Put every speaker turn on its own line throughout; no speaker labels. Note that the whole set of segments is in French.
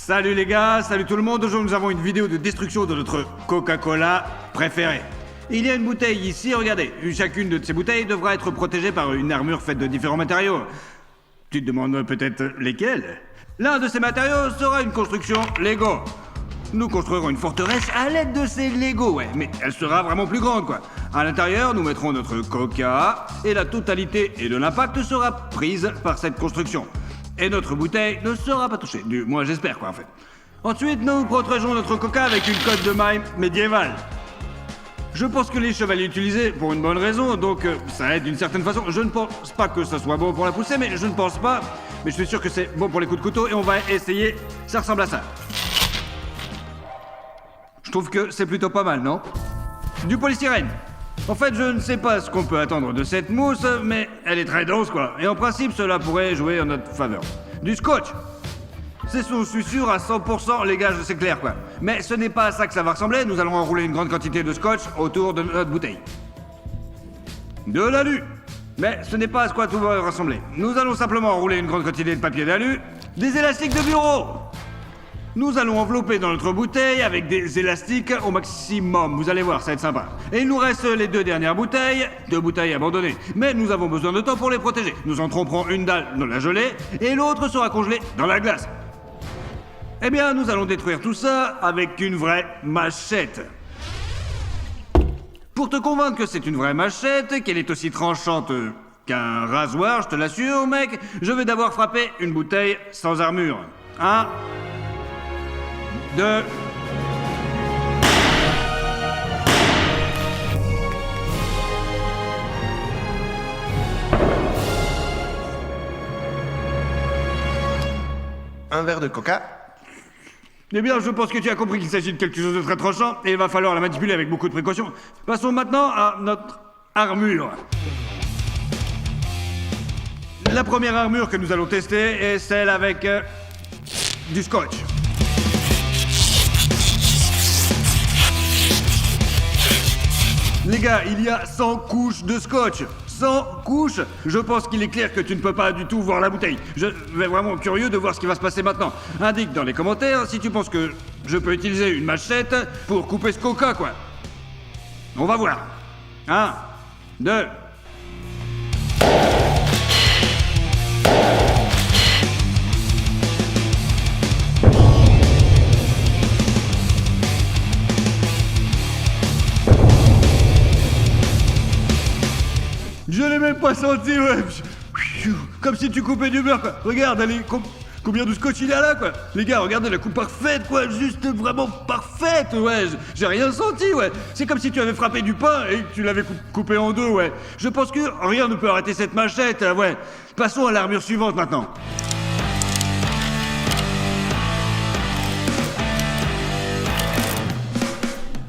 Salut les gars, salut tout le monde. Aujourd'hui nous avons une vidéo de destruction de notre Coca-Cola préférée. Il y a une bouteille ici, regardez. Chacune de ces bouteilles devra être protégée par une armure faite de différents matériaux. Tu te demandes peut-être lesquels? L'un de ces matériaux sera une construction Lego. Nous construirons une forteresse à l'aide de ces Lego, ouais, mais elle sera vraiment plus grande, quoi. À l'intérieur, nous mettrons notre Coca, et la totalité et de l'impact sera prise par cette construction. Et notre bouteille ne sera pas touchée, du moins j'espère, quoi, en fait. Ensuite, nous protégeons notre Coca avec une cotte de maille médiévale. Je pense que les chevaliers l'utilisaient pour une bonne raison, donc ça aide d'une certaine façon. Je ne pense pas que ça soit bon pour la pousser, mais je ne pense pas. Mais je suis sûr que c'est bon pour les coups de couteau, et on va essayer. Ça ressemble à ça. Je trouve que c'est plutôt pas mal, non? Du polystyrène. En fait, je ne sais pas ce qu'on peut attendre de cette mousse, mais elle est très dense, quoi. Et en principe, cela pourrait jouer en notre faveur. Du scotch. C'est je suis sûr à 100%, les gars, c'est clair, quoi. Mais ce n'est pas à ça que ça va ressembler. Nous allons enrouler une grande quantité de scotch autour de notre bouteille. De l'alu. Mais ce n'est pas à ce quoi tout va ressembler. Nous allons simplement enrouler une grande quantité de papier d'alu, des élastiques de bureau. Nous allons envelopper dans notre bouteille avec des élastiques au maximum. Vous allez voir, ça va être sympa. Et il nous reste les deux dernières bouteilles, 2 bouteilles abandonnées. Mais nous avons besoin de temps pour les protéger. Nous en tromperons une dalle dans la gelée et l'autre sera congelée dans la glace. Eh bien, nous allons détruire tout ça avec une vraie machette. Pour te convaincre que c'est une vraie machette, qu'elle est aussi tranchante qu'un rasoir, je te l'assure, mec, je vais d'abord frapper une bouteille sans armure. 1, 2...
Un verre de coca.
Eh bien, je pense que tu as compris qu'il s'agit de quelque chose de très tranchant et il va falloir la manipuler avec beaucoup de précaution. Passons maintenant à notre armure. La première armure que nous allons tester est celle avec du scotch. Les gars, il y a 100 couches de scotch. 100 couches. Je pense qu'il est clair que tu ne peux pas du tout voir la bouteille. Je vais vraiment curieux de voir ce qui va se passer maintenant. Indique dans les commentaires si tu penses que je peux utiliser une machette pour couper ce coca, quoi. On va voir. 1, 2... Je l'ai même pas senti, ouais. Comme si tu coupais du beurre, quoi. Regarde, allez, combien de scotch il y a là, quoi. Les gars, regardez la coupe parfaite, quoi. Juste vraiment parfaite, ouais. J'ai rien senti, ouais. C'est comme si tu avais frappé du pain et que tu l'avais coupé en deux, ouais. Je pense que rien ne peut arrêter cette machette, ouais. Passons à l'armure suivante maintenant.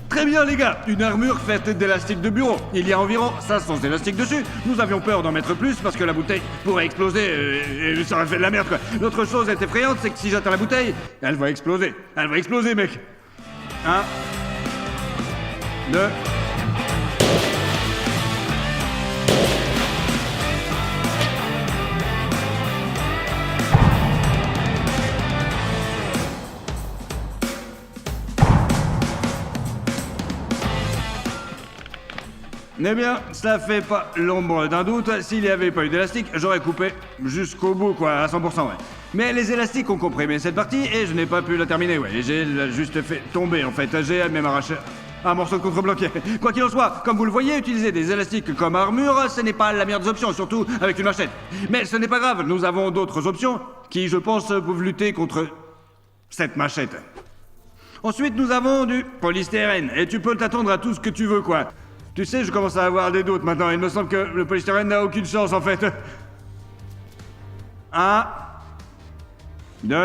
Très bien les gars, une armure faite d'élastiques de bureau. Il y a environ 500 élastiques dessus. Nous avions peur d'en mettre plus parce que la bouteille pourrait exploser et ça aurait fait de la merde, quoi. L'autre chose est effrayante, c'est que si j'atteins la bouteille, elle va exploser. Elle va exploser, mec. 1, 2... Eh bien, ça fait pas l'ombre d'un doute. S'il n'y avait pas eu d'élastique, j'aurais coupé jusqu'au bout, quoi, à 100%, ouais. Mais les élastiques ont comprimé cette partie et je n'ai pas pu la terminer, ouais. Et j'ai juste fait tomber, en fait. J'ai même arraché un morceau de contreblanquet. Quoi qu'il en soit, comme vous le voyez, utiliser des élastiques comme armure, ce n'est pas la meilleure des options, surtout avec une machette. Mais ce n'est pas grave, nous avons d'autres options qui, je pense, peuvent lutter contre cette machette. Ensuite, nous avons du polystyrène. Et tu peux t'attendre à tout ce que tu veux, quoi. Tu sais, je commence à avoir des doutes maintenant. Il me semble que le polystyrène n'a aucune chance, en fait. 1, 2...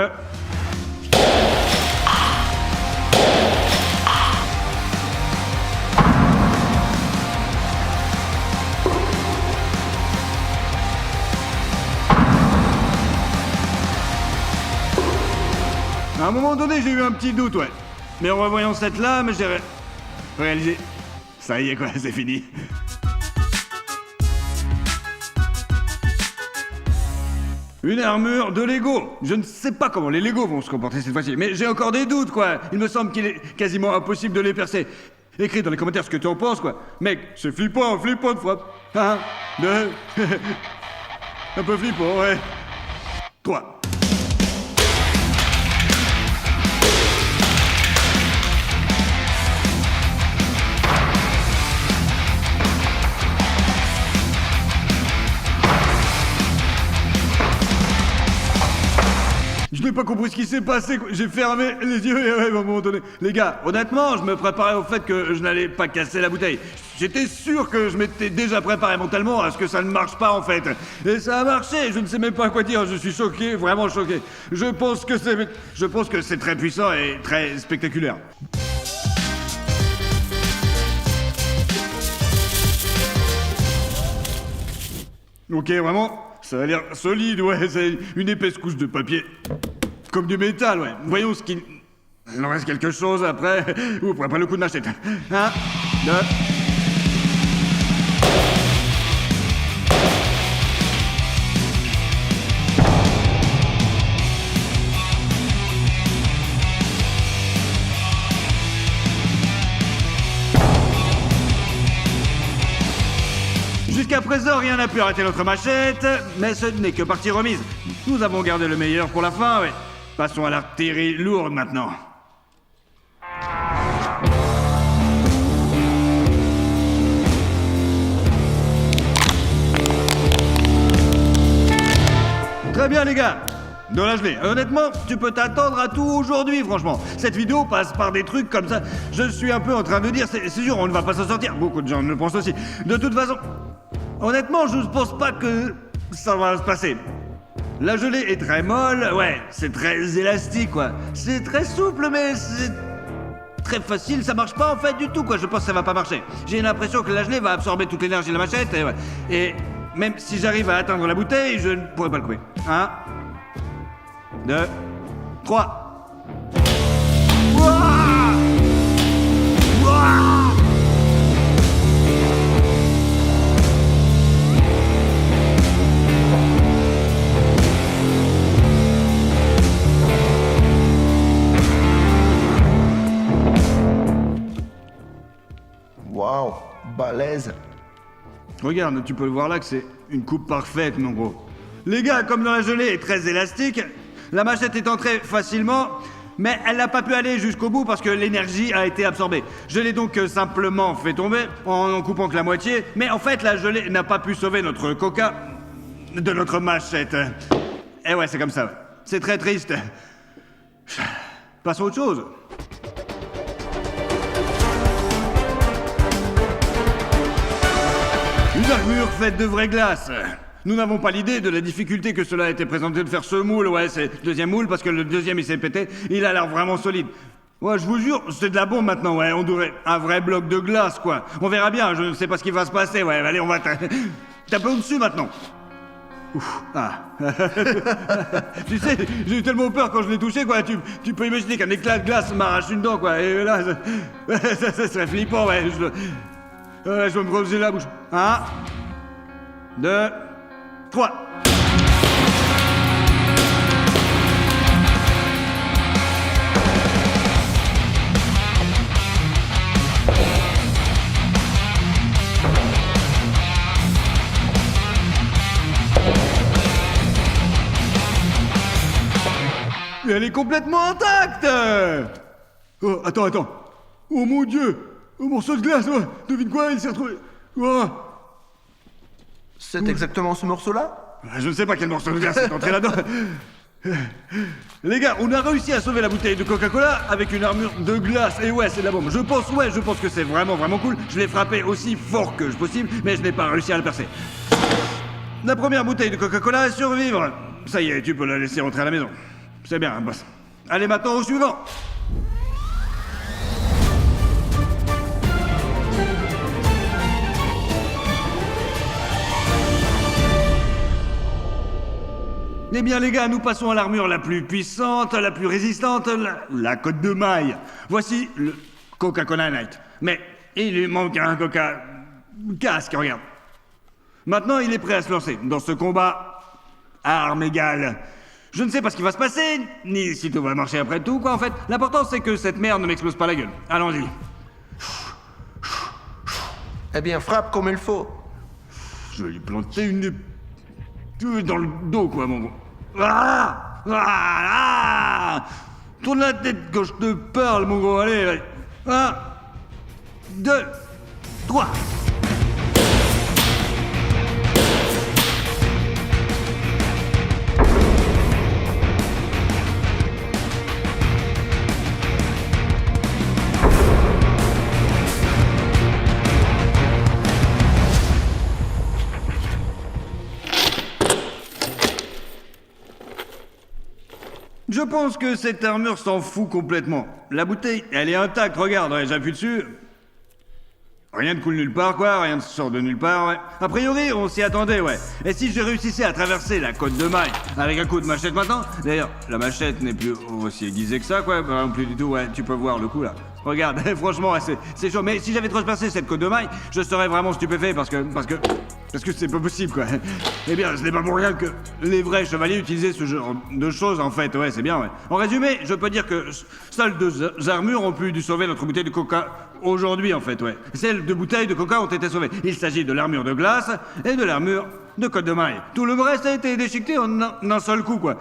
À un moment donné, j'ai eu un petit doute, ouais. Mais en revoyant cette lame, j'ai réalisé... Ça y est, quoi, c'est fini. Une armure de Lego. Je ne sais pas comment les Lego vont se comporter cette fois-ci, mais j'ai encore des doutes, quoi. Il me semble qu'il est quasiment impossible de les percer. Écris dans les commentaires ce que tu en penses, quoi. Mec, c'est flippant de fois. 1, 2... Un peu flippant, ouais. 3. Je n'ai pas compris ce qui s'est passé, quoi. J'ai fermé les yeux et ouais, à un moment donné. Les gars, honnêtement, je me préparais au fait que je n'allais pas casser la bouteille. J'étais sûr que je m'étais déjà préparé mentalement à ce que ça ne marche pas en fait. Et ça a marché, je ne sais même pas quoi dire, je suis choqué, vraiment choqué. Je pense que c'est très puissant et très spectaculaire. Ok, vraiment, ça a l'air solide, ouais, c'est une épaisse couche de papier. Comme du métal, ouais. Voyons ce qu'il... Il en reste quelque chose après... Ou après le coup de machette. 1, 2... Jusqu'à présent, rien n'a pu arrêter notre machette, mais ce n'est que partie remise. Nous avons gardé le meilleur pour la fin, ouais. Passons à l'artillerie lourde maintenant. Très bien les gars. Dans la gelée. Honnêtement, tu peux t'attendre à tout aujourd'hui, franchement. Cette vidéo passe par des trucs comme ça. Je suis un peu en train de dire, c'est sûr, on ne va pas s'en sortir. Beaucoup de gens le pensent aussi. De toute façon, honnêtement, je ne pense pas que ça va se passer. La gelée est très molle, ouais, c'est très élastique, quoi. C'est très souple, mais c'est très facile, ça marche pas en fait du tout, quoi. Je pense que ça va pas marcher. J'ai l'impression que la gelée va absorber toute l'énergie de la machette, et ouais. Et même si j'arrive à atteindre la bouteille, je ne pourrai pas le couper. 1, 2, 3. Ouah! Ouah!
Waouh, balèze.
Regarde, tu peux le voir là que c'est une coupe parfaite, mon gros. Les gars, comme dans la gelée est très élastique, la machette est entrée facilement, mais elle n'a pas pu aller jusqu'au bout parce que l'énergie a été absorbée. Je l'ai donc simplement fait tomber en coupant que la moitié, mais en fait la gelée n'a pas pu sauver notre coca de notre machette. Et ouais, c'est comme ça. Ouais. C'est très triste. Passons à autre chose. Une armure faite de vraie glace. Nous n'avons pas l'idée de la difficulté que cela a été présenté de faire ce moule. Ouais, c'est le deuxième moule parce que le deuxième il s'est pété. Il a l'air vraiment solide. Ouais, je vous jure, c'est de la bombe maintenant, ouais. On dirait un vrai bloc de glace, quoi. On verra bien, je ne sais pas ce qui va se passer, ouais. Allez, on va taper au-dessus maintenant. Ouf, ah. Tu sais, j'ai eu tellement peur quand je l'ai touché, quoi. Tu peux imaginer qu'un éclat de glace m'arrache une dent, quoi. Et là, ça serait flippant, ouais. Je vais me creuser la bouche. 1, 2, 3. Et elle est complètement intacte. Oh, attends. Oh mon Dieu. Un morceau de glace, ouais. Devine quoi, il s'est retrouvé... Oh.
C'est exactement ce morceau-là?
Je ne sais pas quel morceau de glace est entré là-dedans. Les gars, on a réussi à sauver la bouteille de Coca-Cola avec une armure de glace. Et ouais, c'est de la bombe. Je pense que c'est vraiment cool. Je l'ai frappé aussi fort que possible, mais je n'ai pas réussi à le percer. La première bouteille de Coca-Cola est survivre. Ça y est, tu peux la laisser rentrer à la maison. C'est bien, boss. Allez, maintenant au suivant. Eh bien les gars, nous passons à l'armure la plus puissante, la plus résistante, la côte de maille. Voici le Coca-Cola Night. Mais il lui manque un Coca... casque, regarde. Maintenant, il est prêt à se lancer dans ce combat armes égales. Je ne sais pas ce qui va se passer, ni si tout va marcher après tout, quoi, en fait. L'important, c'est que cette merde ne m'explose pas la gueule. Allons-y.
Eh bien, frappe comme il faut.
Je vais lui planter une... dans le dos, quoi, mon gros. Ah, ah, ah. Tourne la tête quand je te parle, mon gros. Allez, allez. 1, 2, 3. Je pense que cette armure s'en fout complètement. La bouteille, elle est intacte, regarde, ouais, j'appuie dessus. Rien ne coule nulle part, quoi, rien ne sort de nulle part, ouais. A priori, on s'y attendait, ouais. Et si je réussissais à traverser la côte de maille avec un coup de machette maintenant? D'ailleurs, la machette n'est plus aussi aiguisée que ça, quoi, bah, non plus du tout, ouais, tu peux voir le coup, là. Regarde, franchement, ouais, c'est chaud. Mais si j'avais transpercé cette côte de maille, je serais vraiment stupéfait parce que c'est pas possible, quoi. Eh bien, ce n'est pas pour rien que les vrais chevaliers utilisaient ce genre de choses, en fait, ouais, c'est bien, ouais. En résumé, je peux dire que seules 2 armures ont pu sauver notre bouteille de coca aujourd'hui, en fait, ouais. Celles de bouteilles de coca ont été sauvées. Il s'agit de l'armure de glace et de l'armure de côte de maille. Tout le reste a été déchiqueté en un seul coup, quoi.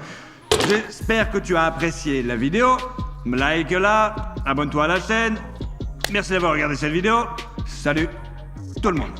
J'espère que tu as apprécié la vidéo. Like-la, abonne-toi à la chaîne. Merci d'avoir regardé cette vidéo. Salut tout le monde.